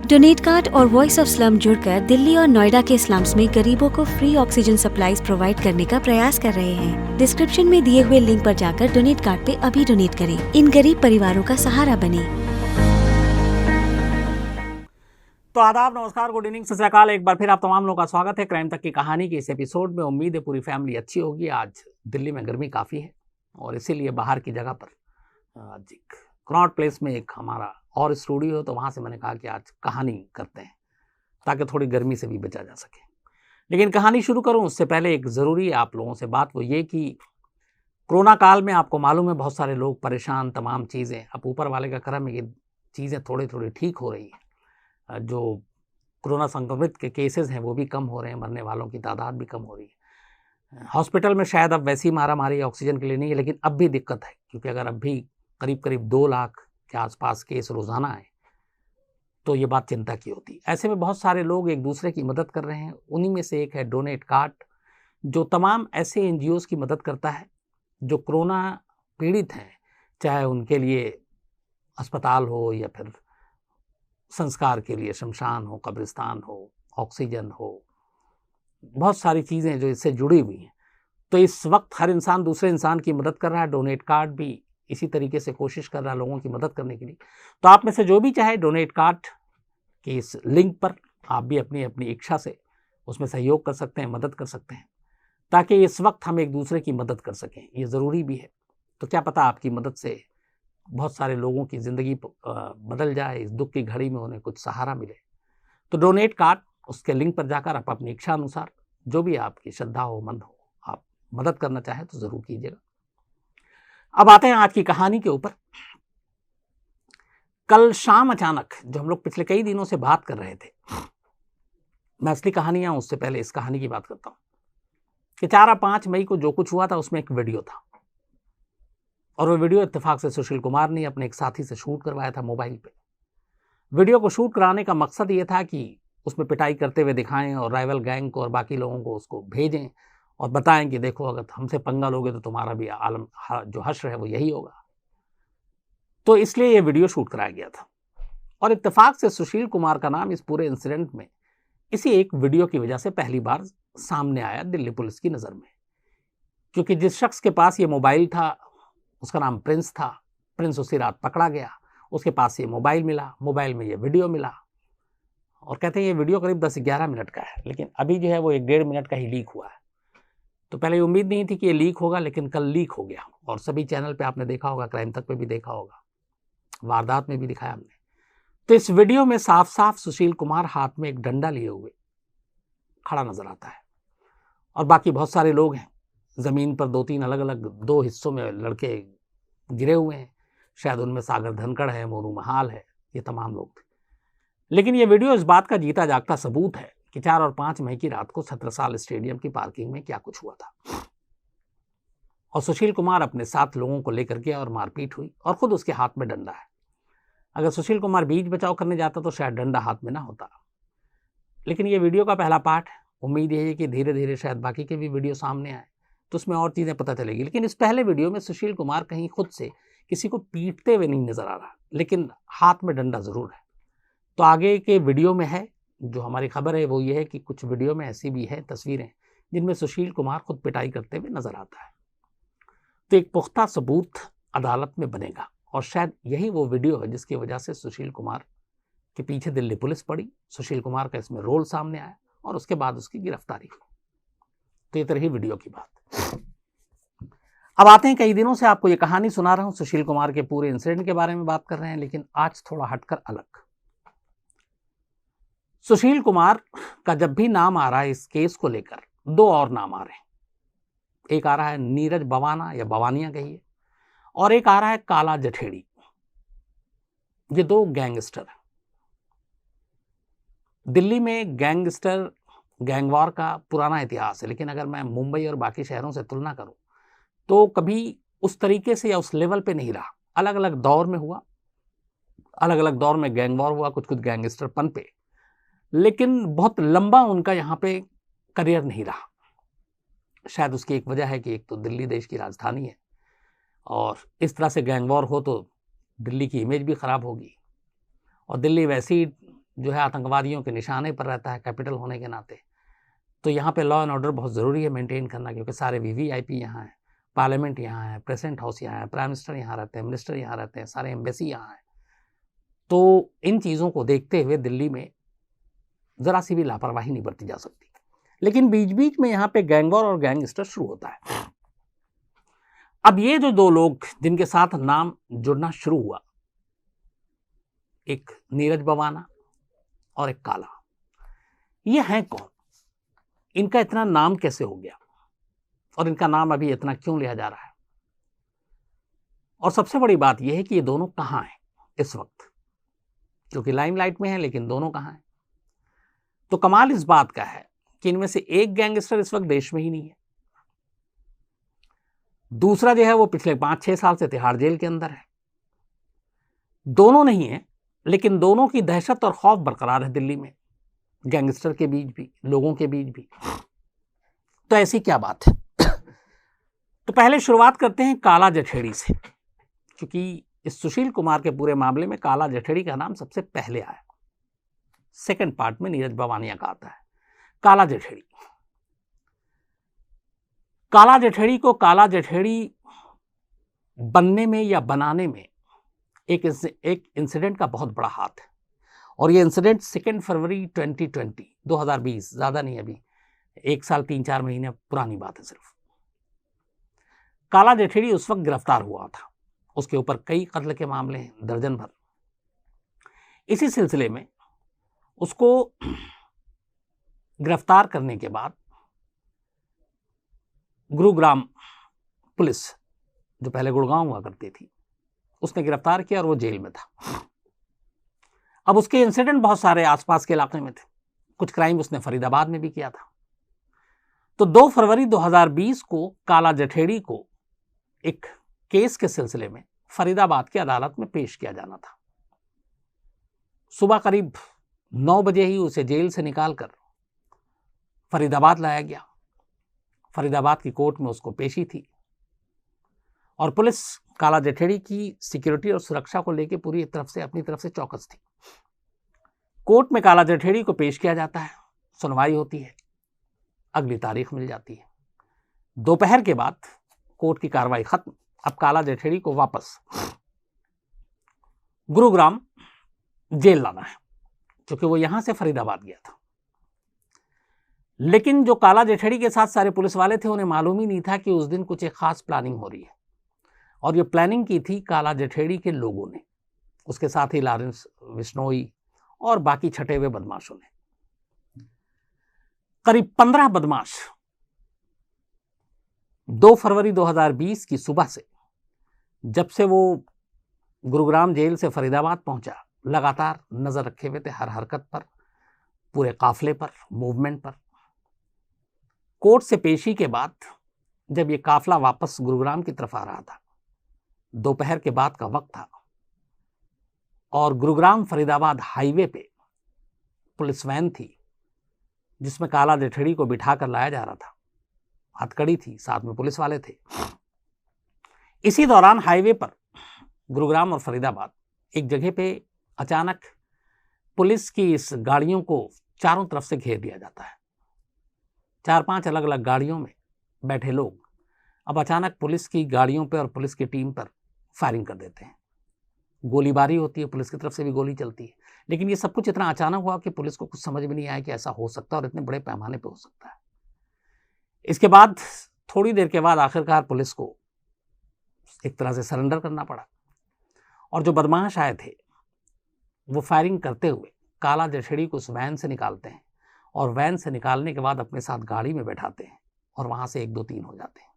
Donate card और voice of slum जुड़कर दिल्ली और नोएडा के स्लम्स में गरीबों को फ्री ऑक्सीजन सप्लाईज प्रोवाइड करने का प्रयास कर रहे हैं। डिस्क्रिप्शन में दिए हुए लिंक पर जाकर डोनेट कार्ड पे अभी डोनेट करें। इन गरीब परिवारों का सहारा बने। तो आदाब, नमस्कार, गुड इवनिंग, सत श्री अकाल। एक बार फिर आप तमाम लोगों का स्वागत है क्राइम तक की कहानी के इस एपिसोड में। उम्मीद है पूरी फैमिली अच्छी होगी। आज दिल्ली में गर्मी काफ़ी है और इसीलिए बाहर की जगह पर आज कनॉट प्लेस में एक हमारा और स्टूडियो है, तो वहाँ से मैंने कहा कि आज कहानी करते हैं ताकि थोड़ी गर्मी से भी बचा जा सके। लेकिन कहानी शुरू करूँ उससे पहले एक ज़रूरी आप लोगों से बात, वो ये कि कोरोना काल में आपको मालूम है बहुत सारे लोग परेशान, तमाम चीज़ें। अब ऊपर वाले का करम है कि चीज़ें थोड़ी थोड़ी ठीक हो रही हैं। जो कोरोना संक्रमित के केसेस हैं वो भी कम हो रहे हैं, मरने वालों की तादाद भी कम हो रही है। हॉस्पिटल में शायद अब वैसी मारामारी ऑक्सीजन के लिए नहीं है, लेकिन अब भी दिक्कत है, क्योंकि अगर अब भी करीब करीब 2 लाख के आसपास केस रोज़ाना है तो ये बात चिंता की होती। ऐसे में बहुत सारे लोग एक दूसरे की मदद कर रहे हैं। उन्हीं में से एक है डोनेट कार्ड, जो तमाम ऐसे एनजीओज़ की मदद करता है जो कोरोना पीड़ित हैं, चाहे उनके लिए अस्पताल हो या फिर संस्कार के लिए शमशान हो, कब्रिस्तान हो, ऑक्सीजन हो, बहुत सारी चीज़ें जो इससे जुड़ी हुई हैं। तो इस वक्त हर इंसान दूसरे इंसान की मदद कर रहा है। डोनेट कार्ड भी इसी तरीके से कोशिश कर रहा है लोगों की मदद करने के लिए। तो आप में से जो भी चाहे डोनेट कार्ड के इस लिंक पर आप भी अपनी अपनी इच्छा से उसमें सहयोग कर सकते हैं, मदद कर सकते हैं, ताकि इस वक्त हम एक दूसरे की मदद कर सकें। ये ज़रूरी भी है। तो क्या पता आपकी मदद से बहुत सारे लोगों की ज़िंदगी बदल जाए, इस दुख की घड़ी में उन्हें कुछ सहारा मिले। तो डोनेट कार्ड, उसके लिंक पर जाकर आप अपनी इच्छा अनुसार जो भी आपकी श्रद्धा हो, मन हो, आप मदद करना चाहें तो ज़रूर कीजिएगा। अब आते हैं आज की कहानी के ऊपर। कल शाम अचानक, जो हम लोग पिछले कई दिनों से बात कर रहे थे, मैं असली कहानियां उससे पहले इस कहानी की बात करता हूं कि 4 और 5 मई को जो कुछ हुआ था उसमें एक वीडियो था, और वो वीडियो इत्तेफाक से सुशील कुमार ने अपने एक साथी से शूट करवाया था मोबाइल पे। वीडियो को शूट कराने का मकसद ये था कि उसमें पिटाई करते हुए दिखाएं और राइवल गैंग को और बाकी लोगों को उसको भेजें और बताएं कि देखो, अगर हमसे पंगा लोगे तो तुम्हारा भी आलम जो हश्र है वो यही होगा। तो इसलिए ये वीडियो शूट कराया गया था, और इत्तेफाक से सुशील कुमार का नाम इस पूरे इंसिडेंट में इसी एक वीडियो की वजह से पहली बार सामने आया दिल्ली पुलिस की नज़र में। क्योंकि जिस शख्स के पास ये मोबाइल था उसका नाम प्रिंस था। प्रिंस उसी रात पकड़ा गया, उसके पास ये मोबाइल मिला, मोबाइल में ये वीडियो मिला, और कहते हैं ये वीडियो करीब 10-11 मिनट का है, लेकिन अभी जो है वो 1-1.5 मिनट का ही लीक हुआ है। तो पहले उम्मीद नहीं थी कि ये लीक होगा, लेकिन कल लीक हो गया, और सभी चैनल पे आपने देखा होगा, क्राइम तक पे भी देखा होगा, वारदात में भी दिखाया हमने। तो इस वीडियो में साफ साफ सुशील कुमार हाथ में एक डंडा लिए हुए खड़ा नजर आता है, और बाकी बहुत सारे लोग हैं। जमीन पर 2-3 अलग अलग 2 हिस्सों में लड़के गिरे हुए हैं। शायद उनमें सागर धनखड़ है, मोनू महाल है, ये तमाम लोग थे। लेकिन ये वीडियो इस बात का जीता जागता सबूत है कि 4 और 5 मई की रात को 17 साल स्टेडियम की पार्किंग में क्या कुछ हुआ था। और सुशील कुमार अपने 7 लोगों को लेकर गया और मारपीट हुई, और खुद उसके हाथ में डंडा है। अगर सुशील कुमार बीच बचाव करने जाता तो शायद डंडा हाथ में ना होता। लेकिन ये वीडियो का पहला पार्ट है। उम्मीद यही है कि धीरे धीरे शायद बाकी के भी वीडियो सामने आए तो उसमें और चीज़ें पता चलेगी। लेकिन इस पहले वीडियो में सुशील कुमार कहीं खुद से किसी को पीटते हुए नहीं नजर आ रहा, लेकिन हाथ में डंडा जरूर है। तो आगे के वीडियो में है, जो हमारी खबर है वो ये है कि कुछ वीडियो में ऐसी भी है तस्वीरें जिनमें सुशील कुमार खुद पिटाई करते हुए नजर आता है। तो एक पुख्ता सबूत अदालत में बनेगा, और शायद यही वो वीडियो है जिसकी वजह से सुशील कुमार के पीछे दिल्ली पुलिस पड़ी, सुशील कुमार का इसमें रोल सामने आया, और उसके बाद उसकी गिरफ्तारी हुई। तो ये तरह वीडियो की बात। अब आते हैं, कई दिनों से आपको ये कहानी सुना रहा हूं, सुशील कुमार के पूरे इंसिडेंट के बारे में बात कर रहे हैं, लेकिन आज थोड़ा हटकर अलग। सुशील कुमार का जब भी नाम आ रहा है इस केस को लेकर, 2 और नाम आ रहे हैं। एक आ रहा है नीरज बवाना या बवानिया कहिए, और एक आ रहा है काला जठेड़ी। ये 2 गैंगस्टर हैं। दिल्ली में गैंगस्टर गैंगवार का पुराना इतिहास है, लेकिन अगर मैं मुंबई और बाकी शहरों से तुलना करूं तो कभी उस तरीके से या उस लेवल पे नहीं रहा। अलग अलग दौर में हुआ, अलग अलग दौर में गैंगवार हुआ, कुछ कुछ गैंगस्टर पन पे, लेकिन बहुत लंबा उनका यहाँ पे करियर नहीं रहा। शायद उसकी एक वजह है कि एक तो दिल्ली देश की राजधानी है, और इस तरह से गैंगवॉर हो तो दिल्ली की इमेज भी ख़राब होगी, और दिल्ली वैसे ही जो है आतंकवादियों के निशाने पर रहता है कैपिटल होने के नाते। तो यहाँ पे लॉ एंड ऑर्डर बहुत ज़रूरी है मेंटेन करना, क्योंकि सारे वीवीआईपी यहाँ हैं, पार्लियामेंट यहाँ है, प्रेसिडेंट हाउस यहाँ है, प्राइम मिनिस्टर यहाँ रहते हैं, मिनिस्टर यहाँ रहते हैं, सारे एम्बेसी यहाँ हैं। तो इन चीज़ों को देखते हुए दिल्ली में ज़रा सी भी लापरवाही नहीं बरती जा सकती। लेकिन बीच बीच में यहाँ पे गैंग वॉर और गैंगस्टर शुरू होता है। अब ये जो दो लोग जिनके साथ नाम जुड़ना शुरू हुआ, एक नीरज बवाना और एक काला, ये हैं कौन, इनका इतना नाम कैसे हो गया और इनका नाम अभी इतना क्यों लिया जा रहा है, और सबसे बड़ी बात यह है कि ये दोनों कहाँ हैं इस वक्त, क्योंकि लाइमलाइट में है लेकिन दोनों कहाँ हैं। तो कमाल इस बात का है कि इनमें से एक गैंगस्टर इस वक्त देश में ही नहीं है, दूसरा जो है वो पिछले 5-6 साल से तिहाड़ जेल के अंदर है। दोनों नहीं है, लेकिन दोनों की दहशत और खौफ बरकरार है दिल्ली में, गैंगस्टर के बीच भी, लोगों के बीच भी। तो ऐसी क्या बात है? तो पहले शुरुआत करते हैं काला जठेड़ी से, क्योंकि इस सुशील कुमार के पूरे मामले में काला जठेड़ी का नाम सबसे पहले आया। सेकंड पार्ट में नीरज बवानिया का आता है। काला जठेड़ी, काला जठेड़ी को काला जठेड़ी बनने में या बनाने में एक इंसिडेंट का बहुत बड़ा हाथ है, और ये इंसिडेंट 2 फरवरी 2020, ज़्यादा नहीं, अभी 1 साल 3-4 महीने पुरानी बात है सिर्फ। काला जठेड़ी उस वक्त गिरफ्तार हुआ था, उसके ऊपर कई कत्ल के मामले हैं, दर्जन भर। इसी सिलसिले में उसको गिरफ्तार करने के बाद गुरुग्राम पुलिस, जो पहले गुड़गांव हुआ करती थी, उसने गिरफ्तार किया और वो जेल में था। अब उसके इंसिडेंट बहुत सारे आसपास के इलाके में थे, कुछ क्राइम उसने फरीदाबाद में भी किया था। तो 2 फरवरी 2020 को काला जठेड़ी को एक केस के सिलसिले में फरीदाबाद की अदालत में पेश किया जाना था। सुबह करीब 9 बजे ही उसे जेल से निकालकर फरीदाबाद लाया गया। फरीदाबाद की कोर्ट में उसको पेशी थी, और पुलिस काला जठेड़ी की सिक्योरिटी और सुरक्षा को लेकर पूरी अपनी तरफ से चौकस थी। कोर्ट में काला जठेड़ी को पेश किया जाता है, सुनवाई होती है, अगली तारीख मिल जाती है। दोपहर के बाद कोर्ट की कार्रवाई खत्म। अब काला जठेड़ी को वापस गुरुग्राम जेल लाना है, क्योंकि वो यहां से फरीदाबाद गया था। लेकिन जो काला जठेड़ी के साथ सारे पुलिस वाले थे, उन्हें मालूम ही नहीं था कि उस दिन कुछ एक खास प्लानिंग हो रही है, और ये प्लानिंग की थी काला जठेड़ी के लोगों ने, उसके साथ ही लॉरेंस बिश्नोई और बाकी छटे हुए बदमाशों ने। करीब 15 बदमाश 2 फरवरी 2020 की सुबह से, जब से वो गुरुग्राम जेल से फरीदाबाद पहुंचा, लगातार नजर रखे हुए थे हर हरकत पर, पूरे काफिले पर, मूवमेंट पर। कोर्ट से पेशी के बाद जब ये काफिला वापस गुरुग्राम की तरफ आ रहा था, दोपहर के बाद का वक्त था, और गुरुग्राम फरीदाबाद हाईवे पे पुलिस वैन थी जिसमें काला जठेड़ी को बिठाकर लाया जा रहा था। हथकड़ी थी, साथ में पुलिस वाले थे। इसी दौरान हाईवे पर गुरुग्राम और फरीदाबाद एक जगह पे अचानक पुलिस की इस गाड़ियों को चारों तरफ से घेर दिया जाता है। 4-5 अलग अलग गाड़ियों में बैठे लोग अब अचानक पुलिस की गाड़ियों पर और पुलिस की टीम पर फायरिंग कर देते हैं। गोलीबारी होती है, पुलिस की तरफ से भी गोली चलती है। लेकिन ये सब कुछ इतना अचानक हुआ कि पुलिस को कुछ समझ में नहीं आया कि ऐसा हो सकता है और इतने बड़े पैमाने पर हो सकता है। इसके बाद थोड़ी देर के बाद आखिरकार पुलिस को एक तरह से सरेंडर करना पड़ा, और जो बदमाश आए थे वो फायरिंग करते हुए काला जठेड़ी को उस वैन से निकालते हैं, और वैन से निकालने के बाद अपने साथ गाड़ी में बैठाते हैं, और वहां से 1, 2, 3 हो जाते हैं।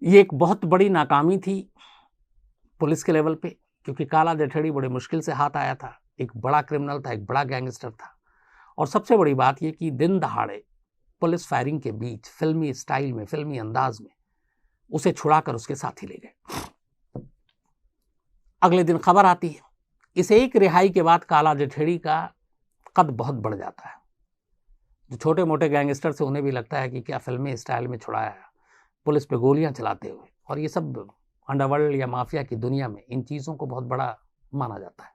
ये एक बहुत बड़ी नाकामी थी पुलिस के लेवल पे, क्योंकि काला जठेड़ी बड़े मुश्किल से हाथ आया था, एक बड़ा क्रिमिनल था, एक बड़ा गैंगस्टर था। और सबसे बड़ी बात यह कि दिन दहाड़े पुलिस फायरिंग के बीच फिल्मी स्टाइल में, फिल्मी अंदाज में उसे छुड़ाकर उसके साथी ले गए। अगले दिन खबर आती है, इस एक रिहाई के बाद काला जठेड़ी का कद बहुत बढ़ जाता है। जो छोटे मोटे गैंगस्टर से उन्हें भी लगता है कि क्या फिल्मी स्टाइल में छुड़ाया है, पुलिस पे गोलियां चलाते हुए। और ये सब अंडरवर्ल्ड या माफिया की दुनिया में इन चीज़ों को बहुत बड़ा माना जाता है।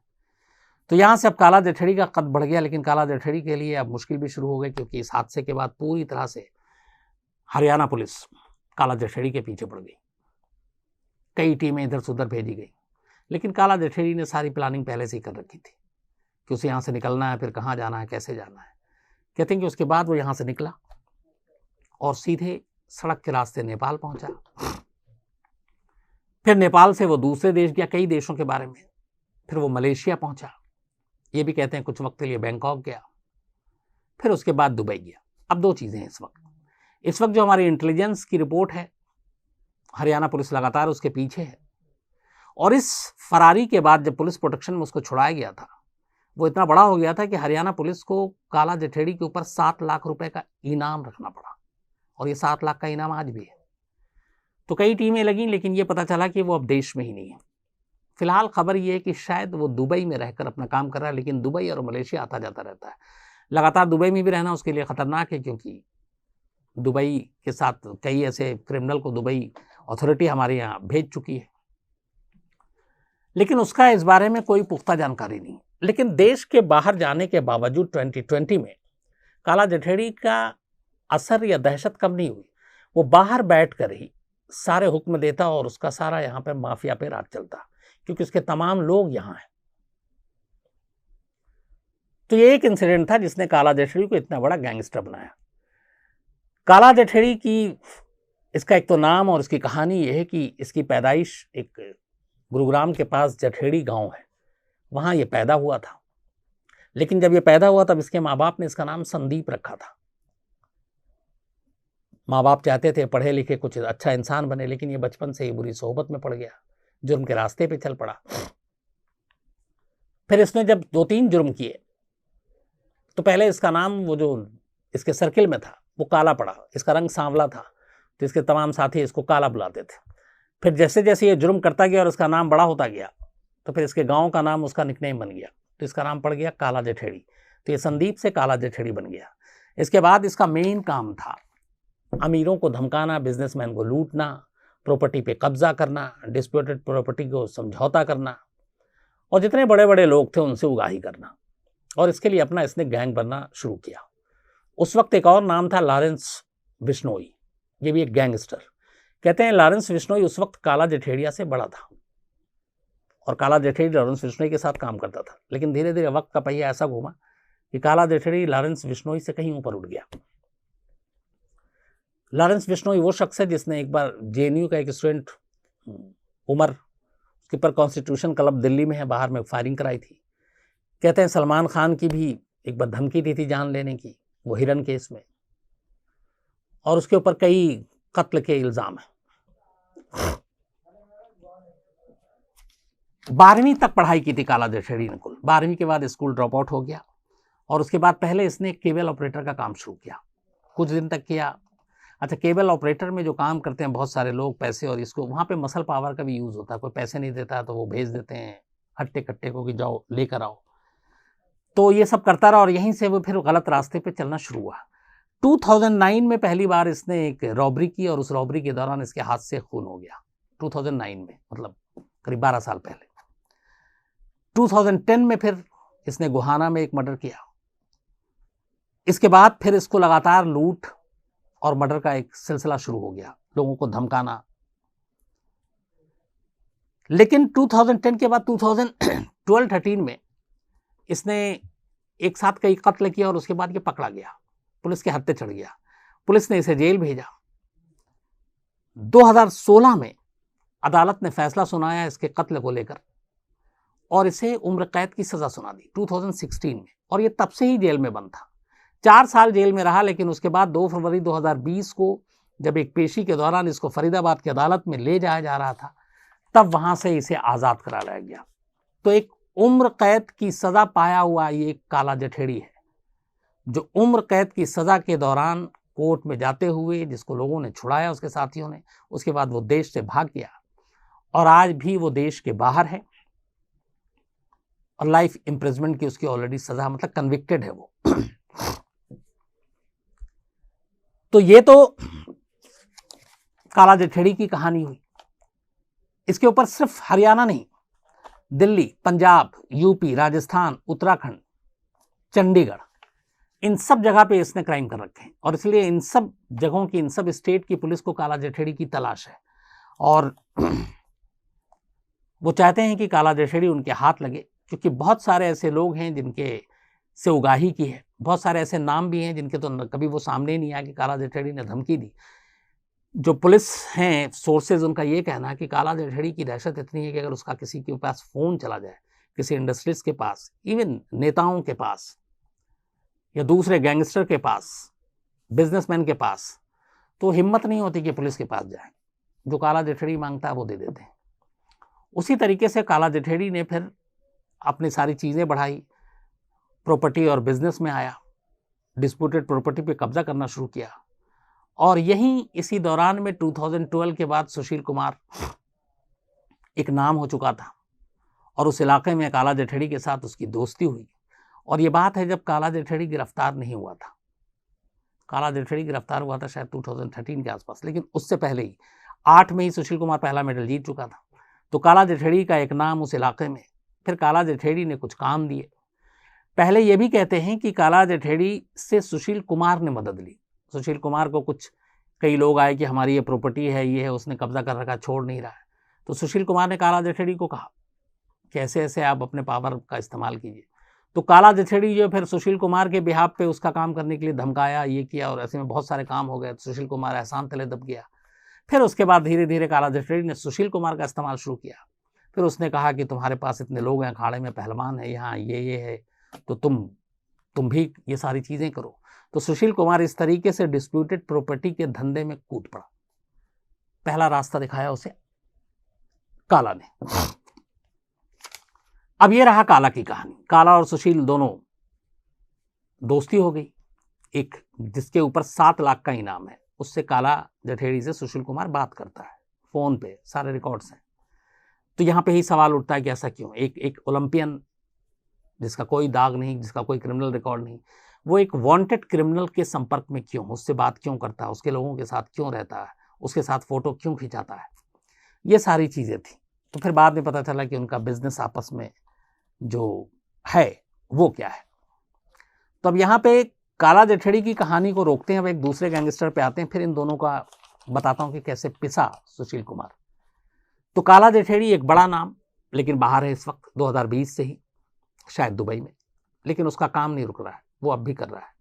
तो यहाँ से अब काला जठेड़ी का कद बढ़ गया, लेकिन काला जठेड़ी के लिए अब मुश्किल भी शुरू हो गई, क्योंकि इस हादसे के बाद पूरी तरह से हरियाणा पुलिस काला जठेड़ी के पीछे पड़ गई। कई टीमें इधर से उधर भेजी गई, लेकिन काला जठेड़ी ने सारी प्लानिंग पहले से ही कर रखी थी कि उसे यहाँ से निकलना है, फिर कहाँ जाना है, कैसे जाना है। कहते हैं कि उसके बाद वो यहाँ से निकला और सीधे सड़क के रास्ते नेपाल पहुंचा। फिर नेपाल से वो दूसरे देश गया, कई देशों के बारे में। फिर वो मलेशिया पहुंचा, ये भी कहते हैं कुछ वक्त के लिए बैंकॉक गया, फिर उसके बाद दुबई गया। अब दो चीज़ें हैं इस वक्त जो हमारी इंटेलिजेंस की रिपोर्ट है, हरियाणा पुलिस लगातार उसके पीछे है। और इस फरारी के बाद जब पुलिस प्रोटेक्शन में उसको छुड़ाया गया था, वो इतना बड़ा हो गया था कि हरियाणा पुलिस को काला जठेड़ी के ऊपर 7 लाख रुपए का इनाम रखना पड़ा, और ये 7 लाख का इनाम आज भी है। तो कई टीमें लगी, लेकिन ये पता चला कि वो अब देश में ही नहीं है। फिलहाल खबर ये है कि शायद वो दुबई में रहकर अपना काम कर रहा है, लेकिन दुबई और मलेशिया आता जाता रहता है। लगातार दुबई में भी रहना उसके लिए खतरनाक है, क्योंकि दुबई के साथ कई ऐसे क्रिमिनल को दुबई अथॉरिटी हमारे यहाँ भेज चुकी है, लेकिन उसका इस बारे में कोई पुख्ता जानकारी नहीं। लेकिन देश के बाहर जाने के बावजूद 2020 में काला जठेड़ी का असर या दहशत कम नहीं हुई। वो बाहर बैठकर ही सारे हुक्म देता और उसका सारा यहाँ पे माफिया पे राज चलता, क्योंकि उसके तमाम लोग यहाँ हैं। तो ये एक इंसिडेंट था जिसने काला जठेड़ी को इतना बड़ा गैंगस्टर बनाया। काला जठेड़ी की इसका एक तो नाम और इसकी कहानी ये है कि इसकी पैदाइश एक गुरुग्राम के पास जठेड़ी गांव है, वहाँ ये पैदा हुआ था। लेकिन जब ये पैदा हुआ तब इसके माँ बाप ने इसका नाम संदीप रखा था। माँ बाप चाहते थे पढ़े लिखे कुछ अच्छा इंसान बने, लेकिन ये बचपन से ही बुरी सोहबत में पड़ गया, जुर्म के रास्ते पे चल पड़ा। फिर इसने जब 2-3 जुर्म किए तो पहले इसका नाम वो जो इसके सर्किल में था वो काला पड़ा, इसका रंग सांवला था, तो इसके तमाम साथी इसको काला बुलाते थे। फिर जैसे जैसे ये जुर्म करता गया और इसका नाम बड़ा होता गया, तो फिर इसके गांव का नाम उसका निकनेम बन गया, तो इसका नाम पड़ गया काला जठेड़ी। तो ये संदीप से काला जठेड़ी बन गया। इसके बाद इसका मेन काम था अमीरों को धमकाना, बिजनेसमैन को लूटना, प्रॉपर्टी पे कब्जा करना, डिस्प्यूटेड प्रॉपर्टी को समझौता करना, और जितने बड़े बड़े लोग थे उनसे उगाही करना। और इसके लिए अपना इसने गैंग बनना शुरू किया। उस वक्त एक और नाम था लॉरेंस बिश्नोई, ये भी एक गैंगस्टर। कहते हैं लॉरेंस बिश्नोई उस वक्त काला जठेड़िया से बड़ा था, और काला जठेड़ी लॉरेंस बिश्नोई के साथ काम करता था। लेकिन धीरे धीरे वक्त का पहिया ऐसा घूमा कि काला जठेड़ी लॉरेंस बिश्नोई से कहीं ऊपर उठ गया। लॉरेंस बिश्नोई वो शख्स है जिसने एक बार JNU का एक स्टूडेंट उमर, उसके ऊपर कॉन्स्टिट्यूशन क्लब दिल्ली में है, बाहर में फायरिंग कराई थी। कहते हैं सलमान खान की भी एक बार धमकी दी थी जान लेने की, वो हिरन केस में, और उसके ऊपर कई कत्ल के इल्जाम हैं। 12वीं तक पढ़ाई की थी काला जठेड़ी ने कुल। 12वीं के बाद स्कूल ड्रॉप आउट हो गया, और उसके बाद पहले इसने केबल ऑपरेटर का काम शुरू किया, कुछ दिन तक किया। अच्छा, केबल ऑपरेटर में जो काम करते हैं बहुत सारे लोग, पैसे और इसको, वहाँ पे मसल पावर का भी यूज़ होता है। कोई पैसे नहीं देता तो वो भेज देते हैं हट्टे कट्टे को कि जाओ लेकर आओ। तो ये सब करता रहा, और यहीं से वो फिर गलत रास्ते पे चलना शुरू हुआ। 2009 में पहली बार इसने एक रॉबरी की, और उस रॉबरी के दौरान इसके हाथ से खून हो गया। 2009 में, मतलब करीब 12 साल पहले। 2010 में फिर इसने गोहाना में एक मर्डर किया। इसके बाद फिर इसको लगातार लूट और मर्डर का एक सिलसिला शुरू हो गया, लोगों को धमकाना। लेकिन 2010 के बाद 2012-13 में इसने एक साथ कई कत्ल किया, और उसके बाद ये पकड़ा गया, पुलिस के हत्थे चढ़ गया। पुलिस ने इसे जेल भेजा। 2016 में अदालत ने फैसला सुनाया इसके कत्ल को लेकर, और इसे उम्र कैद की सजा सुना दी 2016 में, और ये तब से ही जेल में बंद था। 4 साल जेल में रहा, लेकिन उसके बाद 2 फरवरी 2020 को जब एक पेशी के दौरान इसको फरीदाबाद की अदालत में ले जाया जा रहा था, तब वहां से इसे आज़ाद करा लाया गया। तो एक उम्र कैद की सजा पाया हुआ ये काला जठेड़ी है, जो उम्र कैद की सजा के दौरान कोर्ट में जाते हुए जिसको लोगों ने छुड़ाया, उसके साथियों ने, उसके बाद वो देश से भाग गया, और आज भी वो देश के बाहर है, और लाइफ इम्प्रिजमेंट की उसकी ऑलरेडी सजा, मतलब कन्विक्टेड है वो। तो ये तो काला जठेड़ी की कहानी हुई। इसके ऊपर सिर्फ हरियाणा नहीं, दिल्ली, पंजाब, यूपी, राजस्थान, उत्तराखंड, चंडीगढ़, इन सब जगह पे इसने क्राइम कर रखे हैं और इसलिए इन सब जगहों की, इन सब स्टेट की पुलिस को काला जठेड़ी की तलाश है और वो चाहते हैं कि काला जठेड़ी उनके हाथ लगे, क्योंकि बहुत सारे ऐसे लोग हैं जिनके से उगाही की है, बहुत सारे ऐसे नाम भी हैं जिनके तो कभी वो सामने ही नहीं आया कि काला जठेड़ी ने धमकी दी। जो पुलिस हैं, सोर्सेज, उनका ये कहना है कि काला जठेड़ी की दहशत इतनी है कि अगर उसका किसी के पास फ़ोन चला जाए, किसी इंडस्ट्रीज के पास, इवन नेताओं के पास या दूसरे गैंगस्टर के पास, बिजनेसमैन के पास, तो हिम्मत नहीं होती कि पुलिस के पास जाए। जो काला जठेड़ी मांगता है वो दे देते हैं। उसी तरीके से काला जठेड़ी ने फिर अपनी सारी चीज़ें बढ़ाई, प्रॉपर्टी और बिजनेस में आया, डिस्प्यूटेड प्रॉपर्टी पे कब्जा करना शुरू किया और यहीं इसी दौरान में 2012 के बाद सुशील कुमार एक नाम हो चुका था और उस इलाके में काला जठेड़ी के साथ उसकी दोस्ती हुई। और ये बात है जब काला जठेड़ी गिरफ्तार नहीं हुआ था। काला जठेड़ी गिरफ्तार हुआ था शायद 2013 के आसपास, लेकिन उससे पहले ही 8 में ही सुशील कुमार पहला मेडल जीत चुका था। तो काला जठेड़ी का एक नाम उस इलाके में। फिर काला जठेड़ी ने कुछ काम दिए। पहले ये भी कहते हैं कि काला जठेड़ी से सुशील कुमार ने मदद ली। सुशील कुमार को कुछ कई लोग आए कि हमारी ये प्रॉपर्टी है, ये है, उसने कब्जा कर रखा, छोड़ नहीं रहा है। तो सुशील कुमार ने काला जठेड़ी को कहा कि ऐसे ऐसे आप अपने पावर का इस्तेमाल कीजिए। तो काला जठेड़ी जो फिर सुशील कुमार के बिहाफ पे उसका काम करने के लिए धमकाया, ये किया और ऐसे में बहुत सारे काम हो गए। सुशील कुमार एहसान तले दब गया। फिर उसके बाद धीरे धीरे काला जठेड़ी ने सुशील कुमार का इस्तेमाल शुरू किया। फिर उसने कहा कि तुम्हारे पास इतने लोग हैं, अखाड़े में पहलवान है, यहाँ ये है, तो तुम भी ये सारी चीज़ें करो। तो सुशील कुमार इस तरीके से डिस्प्यूटेड प्रॉपर्टी के धंधे में कूद पड़ा। पहला रास्ता दिखाया उसे काला ने। अब ये रहा काला की कहानी। काला और सुशील दोनों दोस्ती हो गई। एक जिसके ऊपर 7 लाख का इनाम है, उससे काला जठेड़ी से सुशील कुमार बात करता है फोन पे, सारे रिकॉर्ड्स हैं। तो यहाँ पे ही सवाल उठता है कि ऐसा क्यों? एक ओलंपियन जिसका कोई दाग नहीं, जिसका कोई क्रिमिनल रिकॉर्ड नहीं, वो एक वांटेड क्रिमिनल के संपर्क में क्यों? उससे बात क्यों करता है? उसके लोगों के साथ क्यों रहता है? उसके साथ फोटो क्यों खिंचाता है? ये सारी चीज़ें थी। तो फिर बाद में पता चला कि उनका बिजनेस आपस में जो है वो क्या है। तो अब यहाँ पे काला जठेड़ी की कहानी को रोकते हैं, अब एक दूसरे गैंगस्टर पे आते हैं। फिर इन दोनों का बताता हूँ कि कैसे पिसा सुशील कुमार। तो काला जठेड़ी एक बड़ा नाम, लेकिन बाहर है इस वक्त 2020 से ही, शायद दुबई में, लेकिन उसका काम नहीं रुक रहा है, वो अब भी कर रहा है।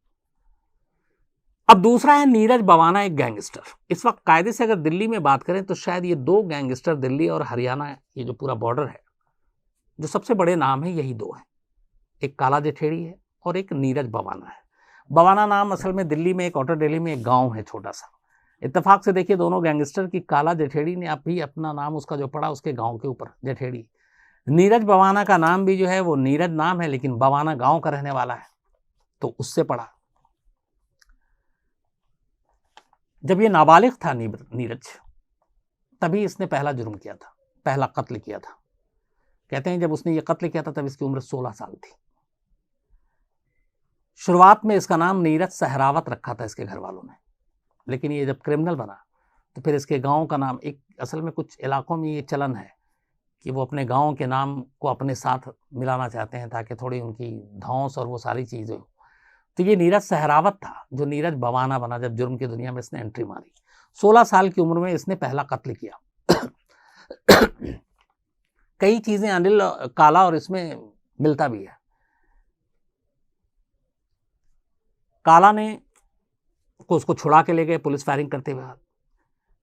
अब दूसरा है नीरज बवाना, एक गैंगस्टर। इस वक्त कायदे से अगर दिल्ली में बात करें तो शायद ये 2 गैंगस्टर, दिल्ली और हरियाणा, ये जो पूरा बॉर्डर है, जो सबसे बड़े नाम है यही 2 हैं। एक काला जठेड़ी है और एक नीरज बवाना है। बवाना नाम असल में दिल्ली में एक ऑटर दिल्ली में एक गांव है छोटा सा। इत्तेफाक से देखिए दोनों गैंगस्टर की, काला जठेड़ी ने अभी अपना नाम उसका जो पड़ा उसके गांव के ऊपर, जठेड़ी। नीरज बवाना का नाम भी जो है वो नीरज नाम है, लेकिन बवाना गांव का रहने वाला है, तो उससे पड़ा। जब ये नाबालिग था नीरज, तभी इसने पहला जुर्म किया था, पहला कत्ल किया था। कहते हैं जब उसने ये कत्ल किया था तब इसकी उम्र 16 साल थी। शुरुआत में इसका नाम नीरज सहरावत रखा था इसके घर वालों ने, लेकिन ये जब क्रिमिनल बना तो फिर इसके गांव का नाम, एक असल में कुछ इलाकों में ये चलन है कि वो अपने गांव के नाम को अपने साथ मिलाना चाहते हैं ताकि थोड़ी उनकी धौंस और वो सारी चीज़ें हो। तो ये नीरज सहरावत था जो नीरज बवाना बना जब जुर्म की दुनिया में इसने एंट्री मारी। 16 साल की उम्र में इसने पहला कत्ल किया। कई चीज़ें अनिल काला और इसमें मिलता भी है। काला ने को उसको छुड़ा के ले गए पुलिस फायरिंग करते हुए।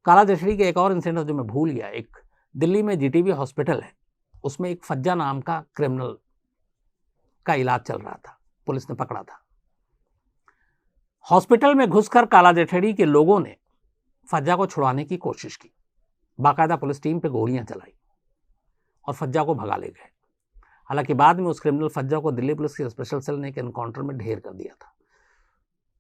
काला जठेड़ी के एक और इंसिडेंट जो मैं भूल गया, एक दिल्ली में जीटीबी हॉस्पिटल है, उसमें एक फज्जा नाम का क्रिमिनल का इलाज चल रहा था, पुलिस ने पकड़ा था। हॉस्पिटल में घुसकर काला जठेड़ी के लोगों ने फज्जा को छुड़ाने की कोशिश की, बाकायदा पुलिस टीम पे गोलियां चलाई और फज्जा को भगा ले गए। हालांकि बाद में उस क्रिमिनल फज्जा को दिल्ली पुलिस के स्पेशल सेल ने एक एनकाउंटर में ढेर कर दिया था।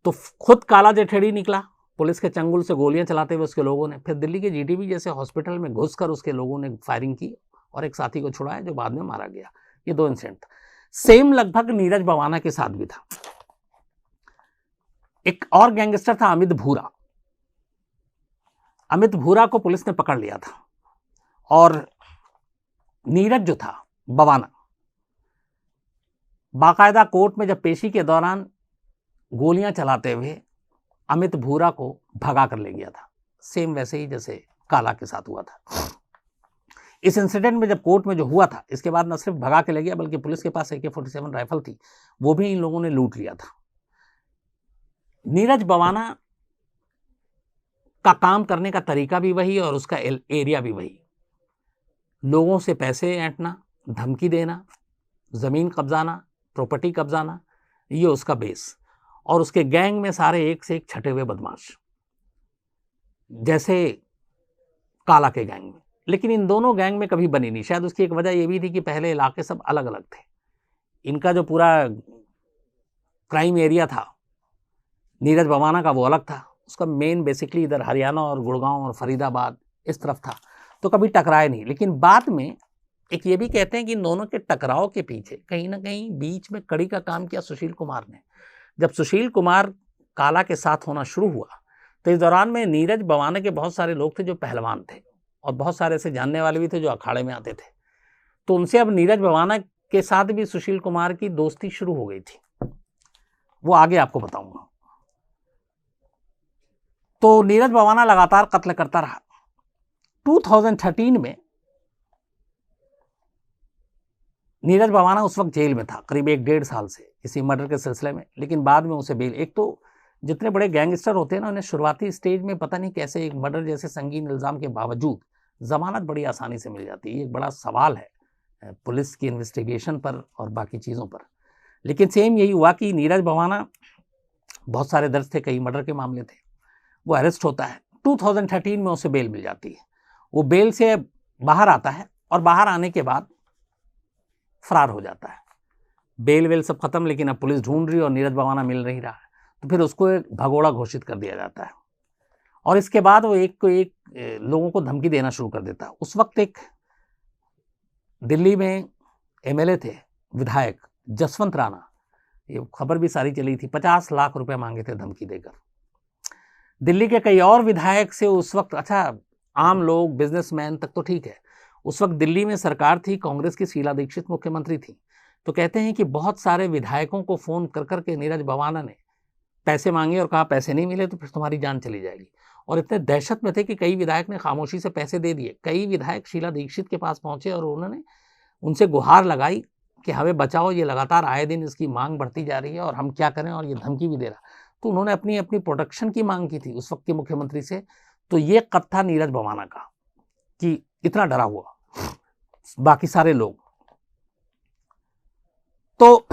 तो खुद काला जठेड़ी निकला पुलिस के चंगुल से गोलियां चलाते हुए उसके लोगों ने, फिर दिल्ली के जीटीबी जैसे हॉस्पिटल में घुसकर उसके लोगों ने फायरिंग की और एक साथी को छुड़ाया जो बाद में मारा गया। ये 2 इंसिडेंट सेम लगभग नीरज बवाना के साथ भी था। एक और गैंगस्टर था अमित भूरा। अमित भूरा को पुलिस ने पकड़ लिया था और नीरज जो था बवाना बाकायदा कोर्ट में जब पेशी के दौरान गोलियां चलाते हुए अमित भूरा को भगा कर ले गया था, सेम वैसे ही जैसे काला के साथ हुआ था। इस इंसिडेंट में जब कोर्ट में जो हुआ था, इसके बाद न सिर्फ भगा के ले गया बल्कि पुलिस के पास AK-47 राइफल थी, वो भी इन लोगों ने लूट लिया था। नीरज बवाना का काम करने का तरीका भी वही और उसका एरिया भी वही, लोगों से पैसे ऐंठना, धमकी देना, जमीन कब्जाना, प्रॉपर्टी कब्जाना, ये उसका बेस। और उसके गैंग में सारे एक से एक छटे हुए बदमाश, जैसे काला के गैंग में। लेकिन इन दोनों गैंग में कभी बनी नहीं। शायद उसकी एक वजह यह भी थी कि पहले इलाके सब अलग अलग थे। इनका जो पूरा क्राइम एरिया था नीरज बवाना का, वो अलग था। उसका मेन बेसिकली इधर हरियाणा और गुड़गांव और फरीदाबाद इस तरफ था, तो कभी टकराए नहीं। लेकिन बाद में एक ये भी कहते हैं कि इन दोनों के टकराव के पीछे कहीं ना कहीं बीच में कड़ी का काम किया सुशील कुमार ने। जब सुशील कुमार काला के साथ होना शुरू हुआ तो इस दौरान में नीरज बवाना के बहुत सारे लोग थे जो पहलवान थे और बहुत सारे ऐसे जानने वाले भी थे जो अखाड़े में आते थे। तो उनसे अब नीरज बवाना के साथ भी सुशील कुमार की दोस्ती शुरू हो गई थी, वो आगे आपको बताऊंगा। तो नीरज बवाना लगातार कत्ल करता रहा। 2013 में नीरज बवाना उस वक्त जेल में था करीब 1-1.5 साल से इसी मर्डर के सिलसिले में। लेकिन बाद में उसे बेल, एक तो जितने बड़े गैंगस्टर होते हैं ना, उन्हें शुरुआती स्टेज में पता नहीं कैसे एक मर्डर जैसे संगीन इल्जाम के बावजूद जमानत बड़ी आसानी से मिल जाती है। ये एक बड़ा सवाल है पुलिस की इन्वेस्टिगेशन पर और बाकी चीज़ों पर। लेकिन सेम यही हुआ कि नीरज बवाना, बहुत सारे दर्ज थे, कई मर्डर के मामले थे, वो अरेस्ट होता है। 2013 में उसे बेल मिल जाती है। वो बेल से बाहर आता है और बाहर आने के बाद फरार हो जाता है। बेल वेल सब खत्म, लेकिन अब पुलिस ढूंढ रही है और नीरज बवाना मिल नहीं रहा है। तो फिर उसको एक भगोड़ा घोषित कर दिया जाता है और इसके बाद वो एक को एक लोगों को धमकी देना शुरू कर देता है। उस वक्त एक दिल्ली में MLA थे, विधायक जसवंत राणा, ये खबर भी सारी चली थी, 50 लाख रुपए मांगे थे धमकी देकर। दिल्ली के कई और विधायक से उस वक्त, अच्छा आम लोग, बिजनेसमैन तक तो ठीक है, उस वक्त दिल्ली में सरकार थी, कांग्रेस की शीला दीक्षित मुख्यमंत्री थी। तो कहते हैं कि बहुत सारे विधायकों को फोन कर करके नीरज बवाना ने पैसे मांगे और कहा पैसे नहीं मिले तो फिर तुम्हारी जान चली जाएगी। और इतने दहशत में थे कि कई विधायक ने खामोशी से पैसे दे दिए। कई विधायक शीला दीक्षित के पास पहुंचे और उन्होंने उनसे गुहार लगाई कि हमें बचाओ, ये लगातार आए दिन इसकी मांग बढ़ती जा रही है और हम क्या करें, और ये धमकी भी दे रहा। तो उन्होंने अपनी अपनी प्रोटेक्शन की मांग की थी उस वक्त के मुख्यमंत्री से। तो ये कद था नीरज बवाना का कि इतना डरा हुआ बाकी सारे लोग। तो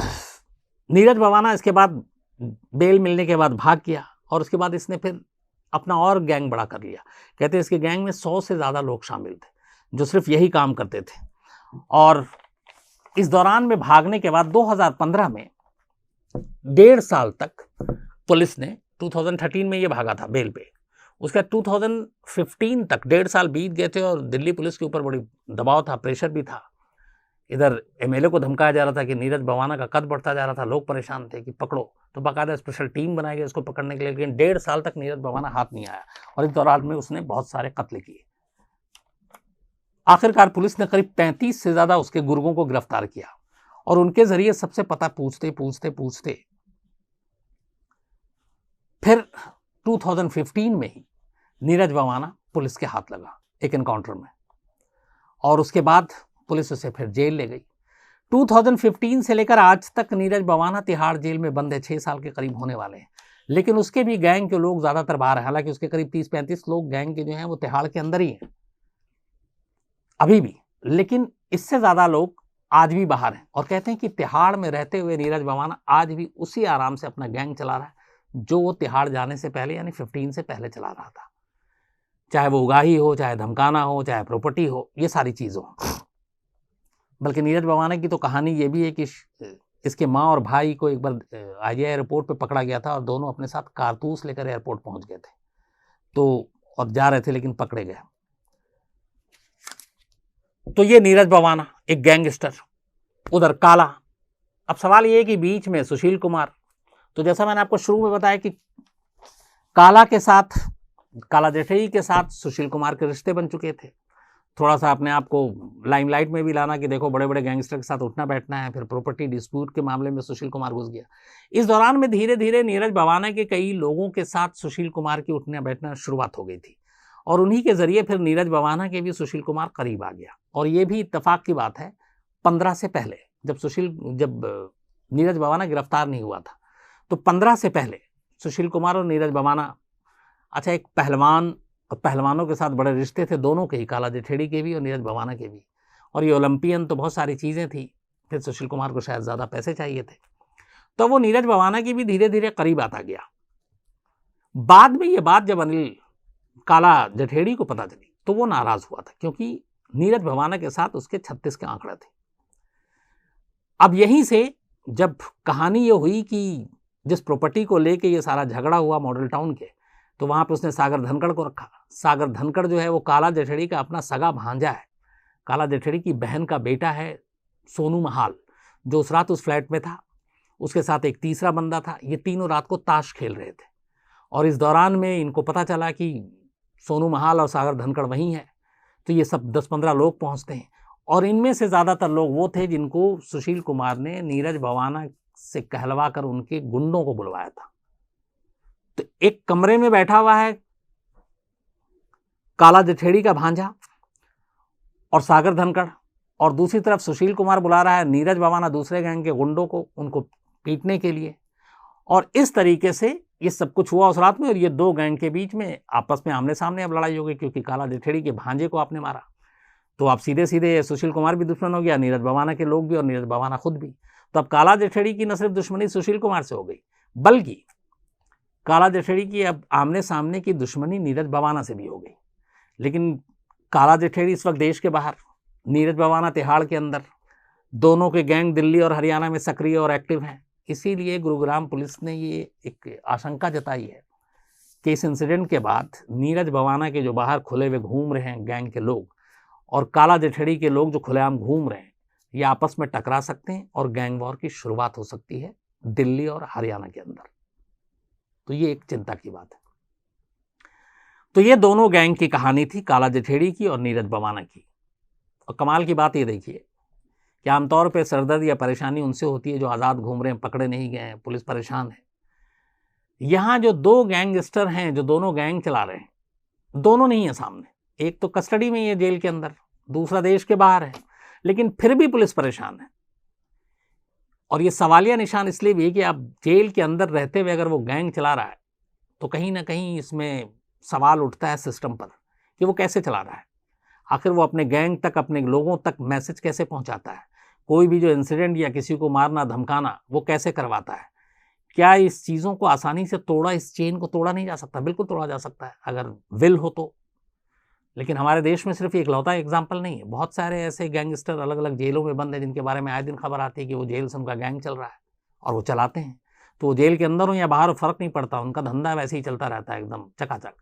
नीरज बवाना इसके बाद बेल मिलने के बाद भाग गया और उसके बाद इसने फिर अपना और गैंग बड़ा कर लिया। कहते हैं इसके गैंग में 100 से ज़्यादा लोग शामिल थे जो सिर्फ यही काम करते थे। और इस दौरान में भागने के बाद 2015 में 1.5 साल तक पुलिस ने, 2013 में ये भागा था बेल पे, उसका 2015 तक 1.5 साल बीत गए थे और दिल्ली पुलिस के ऊपर बड़ी दबाव था, प्रेशर भी था। इधर MLA को धमकाया जा रहा था कि नीरज बवाना का कद बढ़ता जा रहा था, लोग परेशान थे कि पकड़ो। तो बाकायदा स्पेशल टीम बनाई गई उसको पकड़ने के लिए। लेकिन 1.5 साल तक नीरज बवाना हाथ नहीं आया और इस दौरान में उसने बहुत सारे कत्ल किए। आखिरकार पुलिस ने करीब 35 से ज्यादा उसके गुर्गों को गिरफ्तार किया और उनके जरिए सबसे पता पूछते पूछते पूछते फिर 2015 में ही नीरज बवाना पुलिस के हाथ लगा एक एनकाउंटर में और उसके बाद पुलिस उसे फिर जेल ले गई। 2015 से लेकर आज तक नीरज बवाना तिहाड़ जेल में बंद है, 6 साल के करीब होने वाले हैं। लेकिन उसके भी गैंग के लोग ज्यादातर बाहर हैं। हालांकि उसके करीब 30-35 लोग गैंग के जो हैं वो तिहाड़ के अंदर ही हैं अभी भी, लेकिन इससे ज्यादा लोग आज भी बाहर हैं। और कहते हैं कि तिहाड़ में रहते हुए नीरज बवाना आज भी उसी आराम से अपना गैंग चला रहा है जो वो तिहाड़ जाने से पहले यानी 15 से पहले चला रहा था। चाहे वो उगाही हो, चाहे धमकाना हो, चाहे प्रॉपर्टी हो, ये सारी चीज़ हो। बल्कि नीरज बवाना की तो कहानी ये भी है कि इसके माँ और भाई को एक बार IGI एयरपोर्ट पे पकड़ा गया था और दोनों अपने साथ कारतूस लेकर एयरपोर्ट पहुंच गए थे तो, और जा रहे थे लेकिन पकड़े गए। तो ये नीरज बवाना एक गैंगस्टर, उधर काला। अब सवाल ये है कि बीच में सुशील कुमार, तो जैसा मैंने आपको शुरू में बताया कि काला के साथ, काला जेठई के साथ सुशील कुमार के रिश्ते बन चुके थे। थोड़ा सा अपने आप को लाइमलाइट में भी लाना कि देखो बड़े बड़े गैंगस्टर के साथ उठना बैठना है। फिर प्रॉपर्टी डिस्प्यूट के मामले में सुशील कुमार घुस गया। इस दौरान में धीरे धीरे नीरज भवाना के कई लोगों के साथ सुशील कुमार की उठना बैठना शुरुआत हो गई थी और उन्हीं के जरिए फिर नीरज भवाना के भी सुशील कुमार करीब आ गया। और ये भी इत्तेफाक की बात है, 15 से पहले जब नीरज भवाना गिरफ्तार नहीं हुआ था तो 15 से पहले सुशील कुमार और नीरज भवाना, अच्छा एक पहलवान और पहलवानों के साथ बड़े रिश्ते थे दोनों के ही, काला जठेड़ी के भी और नीरज भवाना के भी। और ये ओलंपियन तो बहुत सारी चीज़ें थी। फिर सुशील कुमार को शायद ज़्यादा पैसे चाहिए थे तो वो नीरज भवाना की भी धीरे धीरे करीब आता गया। बाद में ये बात जब अनिल काला जठेड़ी को पता चली तो वो नाराज हुआ था क्योंकि नीरज भवाना के साथ उसके 36 के आंकड़े थे। अब यहीं से जब कहानी ये हुई कि जिस प्रॉपर्टी को लेके ये सारा झगड़ा हुआ मॉडल टाउन के, तो वहाँ पे उसने सागर धनखड़ को रखा। सागर धनखड़ जो है वो काला जठेड़ी का अपना सगा भांजा है। काला जठेड़ी की बहन का बेटा है सोनू महाल, जो उस रात उस फ्लैट में था। उसके साथ एक तीसरा बंदा था। ये तीनों रात को ताश खेल रहे थे और इस दौरान में इनको पता चला कि सोनू महाल और सागर धनखड़ वहीं है। तो ये सब 10-15 लोग पहुँचते हैं और इनमें से ज़्यादातर लोग वो थे जिनको सुशील कुमार ने नीरज भवाना से कहलवा कर उनके गुंडों को बुलवाया था। तो एक कमरे में बैठा हुआ है काला जठेड़ी का भांजा और सागर धनखड़, और दूसरी तरफ सुशील कुमार बुला रहा है नीरज भवाना दूसरे गैंग के गुंडों को उनको पीटने के लिए। और इस तरीके से ये सब कुछ हुआ उस रात में। और ये दो गैंग के बीच में आपस में आमने सामने अब लड़ाई हो गई क्योंकि काला जठेड़ी के भांजे को आपने मारा तो आप सीधे सीधे सुशील कुमार भी दुश्मन हो गया, नीरज भवाना के लोग भी और नीरज भवाना खुद भी। तो अब काला जठेड़ी की न सिर्फ दुश्मनी सुशील कुमार से हो गई बल्कि काला जठेड़ी की अब आमने सामने की दुश्मनी नीरज भवाना से भी हो गई। लेकिन काला जठेड़ी इस वक्त देश के बाहर, नीरज भवाना तिहाड़ के अंदर। दोनों के गैंग दिल्ली और हरियाणा में सक्रिय और एक्टिव हैं। इसीलिए गुरुग्राम पुलिस ने ये एक आशंका जताई है कि इस इंसिडेंट के बाद नीरज भवाना के जो बाहर खुले हुए घूम रहे हैं गैंग के लोग और काला जठेड़ी के लोग जो खुलेआम घूम रहे हैं, ये आपस में टकरा सकते हैं और गैंग वॉर की शुरुआत हो सकती है दिल्ली और हरियाणा के अंदर। तो ये एक चिंता की बात है। तो ये दोनों गैंग की कहानी थी, काला जठेड़ी की और नीरज भवाना की। और कमाल की बात ये देखिए कि आमतौर पे सरदर्द या परेशानी उनसे होती है जो आज़ाद घूम रहे हैं, पकड़े नहीं गए हैं, पुलिस परेशान है। यहाँ जो दो गैंगस्टर हैं जो दोनों गैंग चला रहे हैं, दोनों नहीं है सामने। एक तो कस्टडी में ही है जेल के अंदर, दूसरा देश के बाहर है, लेकिन फिर भी पुलिस परेशान है। और ये सवालिया निशान इसलिए भी है कि आप जेल के अंदर रहते हुए अगर वो गैंग चला रहा है तो कहीं ना कहीं इसमें सवाल उठता है सिस्टम पर कि वो कैसे चला रहा है। आखिर वो अपने गैंग तक, अपने लोगों तक मैसेज कैसे पहुंचाता है। कोई भी जो इंसिडेंट या किसी को मारना धमकाना वो कैसे करवाता है। क्या इस चीज़ों को आसानी से तोड़ा, इस चेन को तोड़ा नहीं जा सकता? बिल्कुल तोड़ा जा सकता है अगर विल हो तो। लेकिन हमारे देश में सिर्फ इकलौता एग्जाम्पल नहीं है, बहुत सारे ऐसे गैंगस्टर अलग अलग जेलों में बंद हैं जिनके बारे में आए दिन खबर आती है कि वो जेल से उनका गैंग चल रहा है और वो चलाते हैं। तो वो जेल के अंदर हो या बाहर फ़र्क नहीं पड़ता, उनका धंधा वैसे ही चलता रहता है एकदम चकाचक।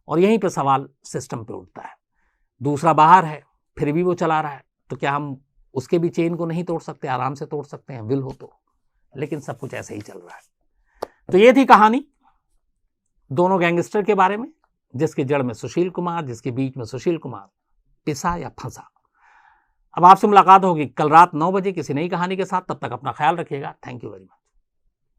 और यहीं पर सवाल सिस्टम पर उठता है। दूसरा बाहर है फिर भी वो चला रहा है, तो क्या हम उसके भी चेन को नहीं तोड़ सकते? आराम से तोड़ सकते हैं विल हो तो। लेकिन सब कुछ ऐसे ही चल रहा है। तो ये थी कहानी दोनों गैंगस्टर के बारे में, जिसकी जड़ में सुशील कुमार, जिसके बीच में सुशील कुमार पिसा या फंसा। अब आपसे मुलाकात होगी कल रात 9 बजे किसी नई कहानी के साथ। तब तक अपना ख्याल रखिएगा। Thank you very much.